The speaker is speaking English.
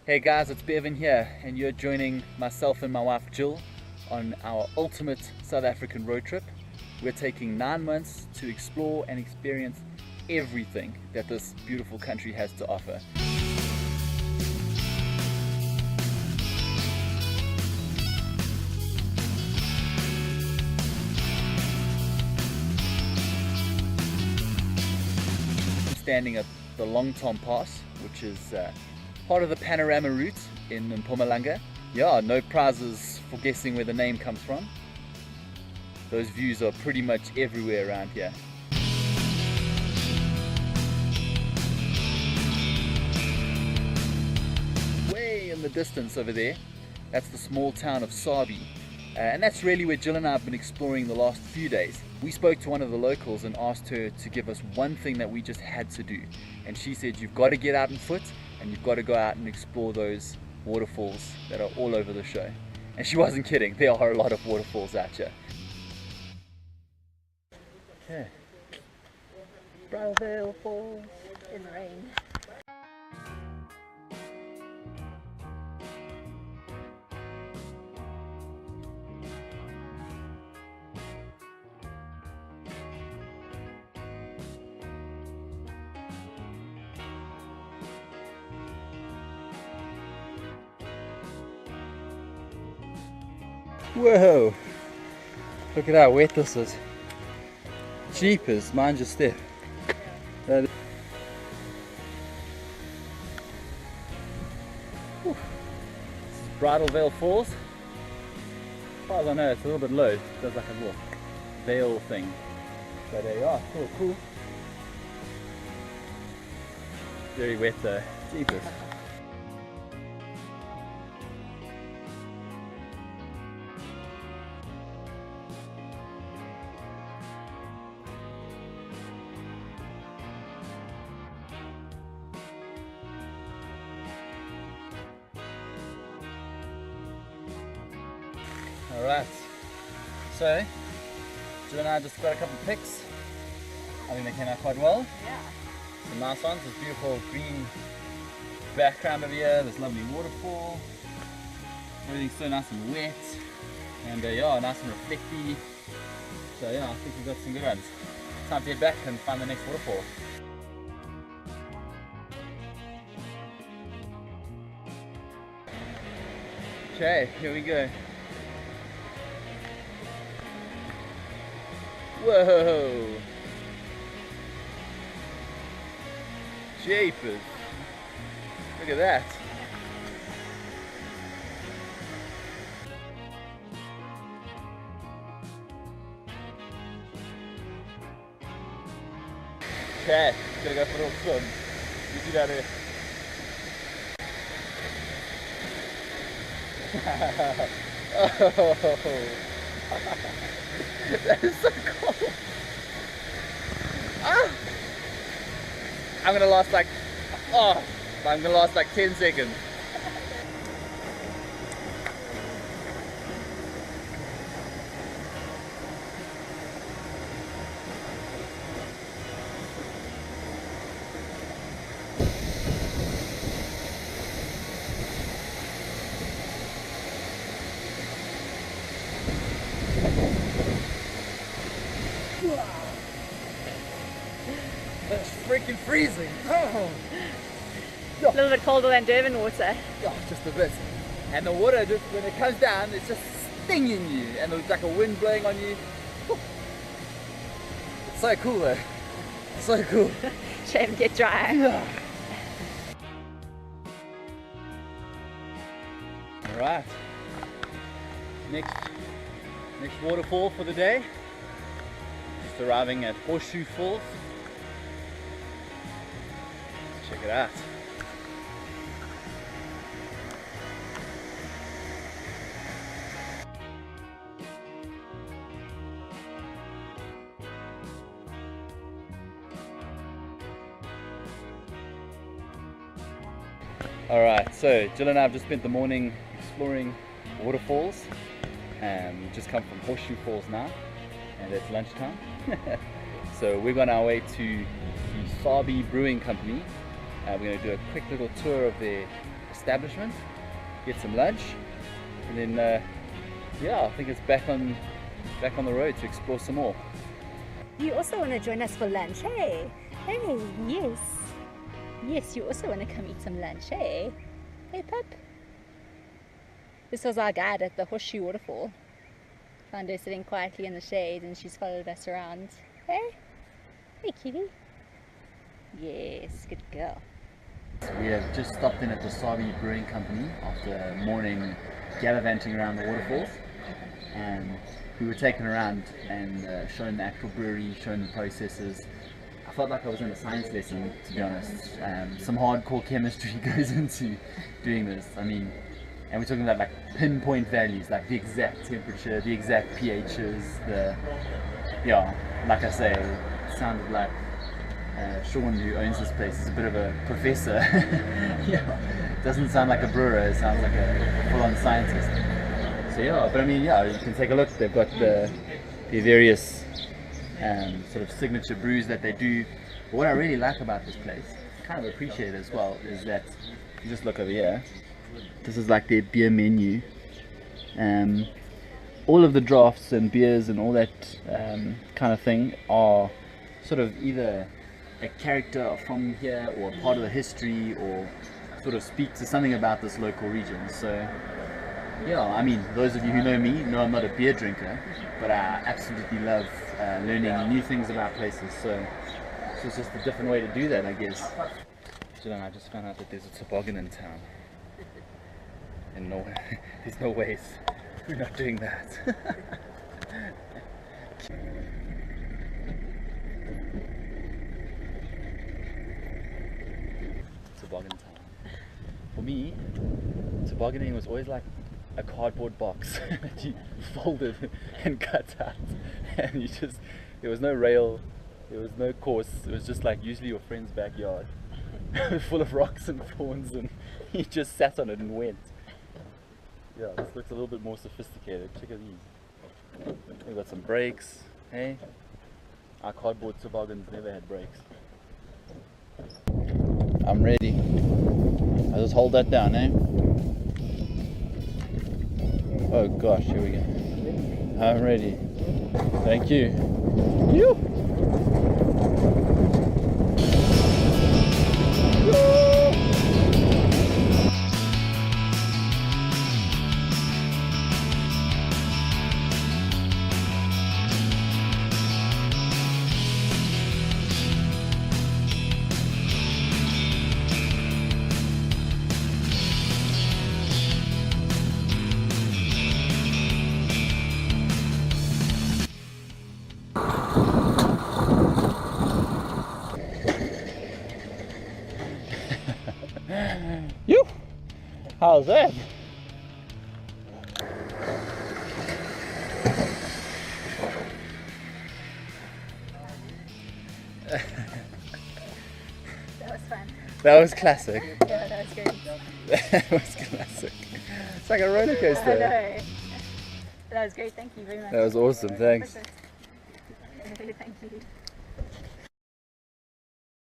Hey guys, it's Bevan here, and you're joining myself and my wife Jill on our ultimate South African road trip. We're taking 9 months to explore and experience everything that this beautiful country has to offer. Standing at the Long Tom Pass, which is part of the Panorama route in Mpumalanga. Yeah, no prizes for guessing where the name comes from. Those views are pretty much everywhere around here. Way in the distance over there, that's the small town of Sabie. And that's really where Jill and I have been exploring the last few days. We spoke to one of the locals and asked her to give us one thing that we just had to do. And she said, you've got to get out on foot and you've got to go out and explore those waterfalls that are all over the show. And she wasn't kidding, there are a lot of waterfalls out here. Okay. Waterfalls Falls. In the rain. Whoa! Look at how wet this is. Jeepers, mind your step. This is Bridal Falls. As far as I know, it's a little bit low. It does like a little veil thing. So there you are, cool. Very wet though. Jeepers. Alright, so Jill and I just got a couple of pics. I think they came out quite well. Yeah. Some nice ones, this beautiful green background over here, this lovely waterfall. Everything's so nice and wet, and yeah, nice and reflecty. So yeah, I think we've got some good ones. Time to head back and find the next waterfall. Okay, here we go. Whoa! Jeepers! Look at that! Okay, gonna go for a little swim. You do that here. Oh! That is so cool. Ah! I'm gonna last like 10 seconds. That's freaking freezing. Oh. A little bit colder than Durban water. Oh, just a bit. And the water, just when it comes down, it's just stinging you, and there's like a wind blowing on you. It's so cool though. It's so cool. Shame to get dry. Yeah. All right. Next waterfall for the day. Just arriving at Horseshoe Falls. Check it out. Alright, so Jill and I have just spent the morning exploring waterfalls. We've just come from Horseshoe Falls now, and it's lunchtime. So we're on our way to the Sabie Brewing Company. We're going to do a quick little tour of their establishment, get some lunch, and then yeah, I think it's back on the road to explore some more. You also want to join us for lunch, hey? Hey, yes. Yes, you also want to come eat some lunch, hey? Hey, pup. This was our guide at the Horseshoe Waterfall. Found her sitting quietly in the shade and she's followed us around. Hey? Hey, kitty. Yes, good girl. We have just stopped in at the Sabie Brewing Company after a morning gallivanting around the waterfalls, and we were taken around and shown the actual brewery, shown the processes. I felt like I was in a science lesson, to be honest. Some hardcore chemistry goes into doing this. I mean, and we're talking about like pinpoint values, like the exact temperature, the exact pHs, yeah, like I say, it sounded like Sean, who owns this place, is a bit of a professor. Yeah, doesn't sound like a brewer, it sounds like a full-on scientist. So yeah, but I mean, yeah, you can take a look. They've got the various sort of signature brews that they do. But what I really like about this place, kind of appreciate it as well, is that you just look over here. This is like their beer menu. All of the drafts and beers and all that kind of thing are sort of either a character from here or a part of the history, or sort of speak to something about this local region. So yeah, I mean, those of you who know me know I'm not a beer drinker, but I absolutely love learning new things about places. So it's just a different way to do that, I guess. I just found out that there's a toboggan in town. And no, there's no ways we're not doing that. Toboggan town. For me, tobogganing was always like a cardboard box that you folded and cut out, and there was no rail, there was no course, it was just like usually your friend's backyard full of rocks and thorns, and you just sat on it and went. Yeah, this looks a little bit more sophisticated. Check out these. We've got some brakes, hey? Our cardboard toboggans never had brakes. I'm ready. I'll just hold that down, eh? Oh gosh, here we go. I'm ready. Thank you. You. You? How's that? That was fun. That was classic. Yeah, that was great. That was classic. It's like a roller coaster. I know. That was great, thank you very much. That was awesome, thanks. Thank you.